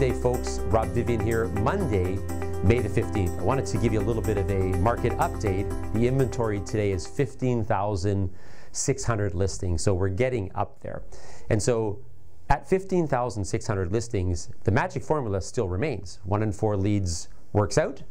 day, folks. Rob Vivian here. Monday, May the 15th. I wanted to give you a little bit of a market update. The inventory today is 15,600 listings, so we're getting up there. And so at 15,600 listings, the magic formula still remains. 1 in 4 leads works out,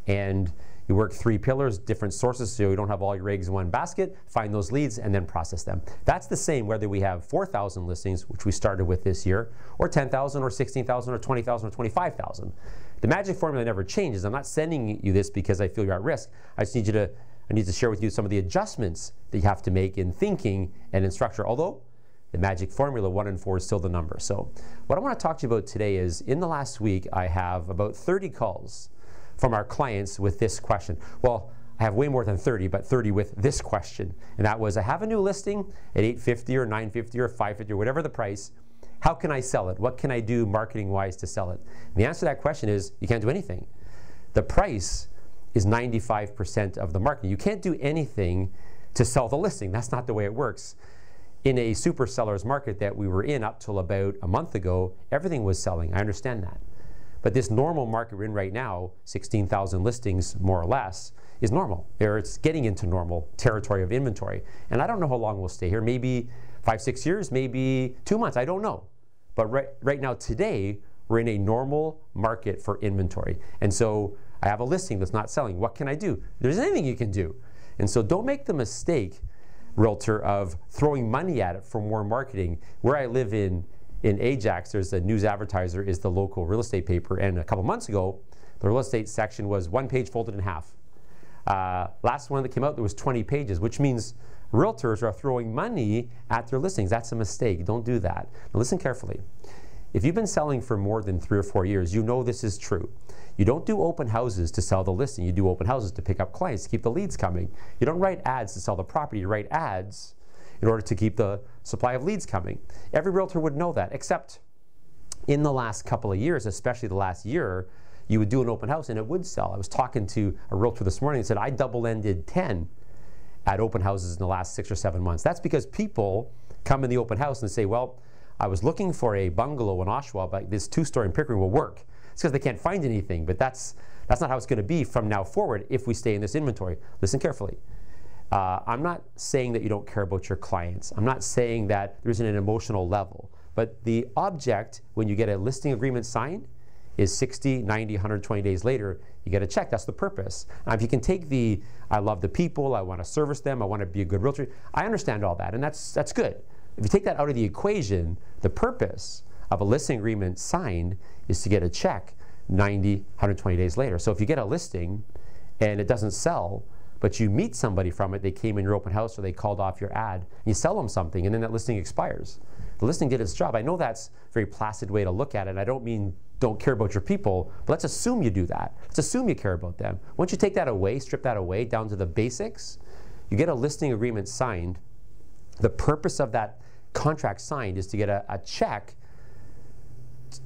and you work 3 pillars, different sources, so you don't have all your eggs in one basket. Find those leads and then process them. That's the same whether we have 4,000 listings, which we started with this year, or 10,000 or 16,000 or 20,000 or 25,000. The magic formula never changes. I'm not sending you this because I feel you're at risk. I just need I need to share with you some of the adjustments that you have to make in thinking and in structure. Although the magic formula, 1 in 4, is still the number. So what I want to talk to you about today is, in the last week, I have about 30 calls from our clients with this question. Well, I have way more than 30, but 30 with this question. And that was, I have a new listing at $850 or $950 or $550 or whatever the price. How can I sell it? What can I do marketing-wise to sell it? And the answer to that question is, you can't do anything. The price is 95% of the marketing. You can't do anything to sell the listing. That's not the way it works. In a super seller's market that we were in up till about a month ago, everything was selling. I understand that. But this normal market we're in right now, 16,000 listings more or less, is normal. It's getting into normal territory of inventory. And I don't know how long we'll stay here. Maybe 5, 6 years, maybe 2 months. I don't know. But right now, today, we're in a normal market for inventory. And so I have a listing that's not selling. What can I do? There's anything you can do. And so don't make the mistake, realtor, of throwing money at it for more marketing. Where I live in Ajax, there's a News Advertiser, is the local real estate paper, and a couple months ago, the real estate section was 1 page folded in half. Last one that came out, there was 20 pages, which means realtors are throwing money at their listings. That's a mistake. Don't do that. Now listen carefully. If you've been selling for more than 3 or 4 years, you know this is true. You don't do open houses to sell the listing. You do open houses to pick up clients, to keep the leads coming. You don't write ads to sell the property. You write ads in order to keep the supply of leads coming. Every realtor would know that, except in the last couple of years, especially the last year, you would do an open house and it would sell. I was talking to a realtor this morning and said, I double-ended 10 at open houses in the last 6 or 7 months. That's because people come in the open house and say, well, I was looking for a bungalow in Oshawa, but this 2-story in Pickering will work. It's because they can't find anything, but that's not how it's going to be from now forward if we stay in this inventory. Listen carefully. I'm not saying that you don't care about your clients. I'm not saying that there isn't an emotional level. But the object, when you get a listing agreement signed, is 60, 90, 120 days later, you get a check. That's the purpose. Now, if you can take the, I love the people, I want to service them, I want to be a good realtor, I understand all that, and that's good. If you take that out of the equation, the purpose of a listing agreement signed is to get a check 90, 120 days later. So if you get a listing and it doesn't sell, but you meet somebody from it, they came in your open house or they called off your ad, you sell them something, and then that listing expires. The listing did its job. I know that's a very placid way to look at it. I don't mean don't care about your people, but let's assume you do that. Let's assume you care about them. Once you take that away, strip that away down to the basics, you get a listing agreement signed. The purpose of that contract signed is to get a check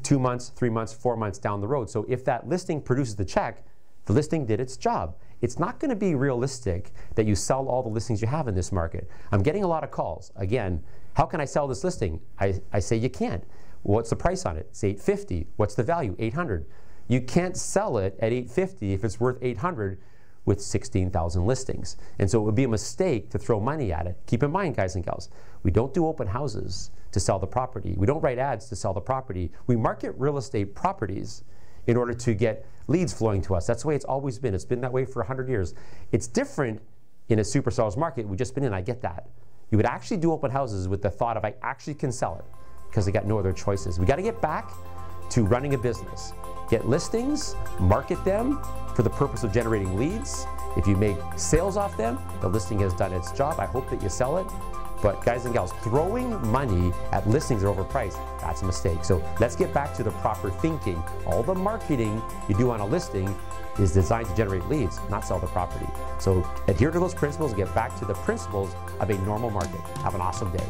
2 months, 3 months, 4 months down the road. So if that listing produces the check, the listing did its job. It's not going to be realistic that you sell all the listings you have in this market. I'm getting a lot of calls. Again, how can I sell this listing? I say you can't. What's the price on it? It's $850. What's the value? $800. You can't sell it at $850 if it's worth $800 with 16,000 listings. And so it would be a mistake to throw money at it. Keep in mind, guys and gals, we don't do open houses to sell the property. We don't write ads to sell the property. We market real estate properties in order to get leads flowing to us. That's the way it's always been. It's been that way for 100 years. It's different in a super seller's market we've just been in. I get that. You would actually do open houses with the thought of, I actually can sell it, because they got no other choices. We got to get back to running a business. Get listings, market them for the purpose of generating leads. If you make sales off them, the listing has done its job. I hope that you sell it. But guys and gals, throwing money at listings that are overpriced, that's a mistake. So let's get back to the proper thinking. All the marketing you do on a listing is designed to generate leads, not sell the property. So adhere to those principles and get back to the principles of a normal market. Have an awesome day.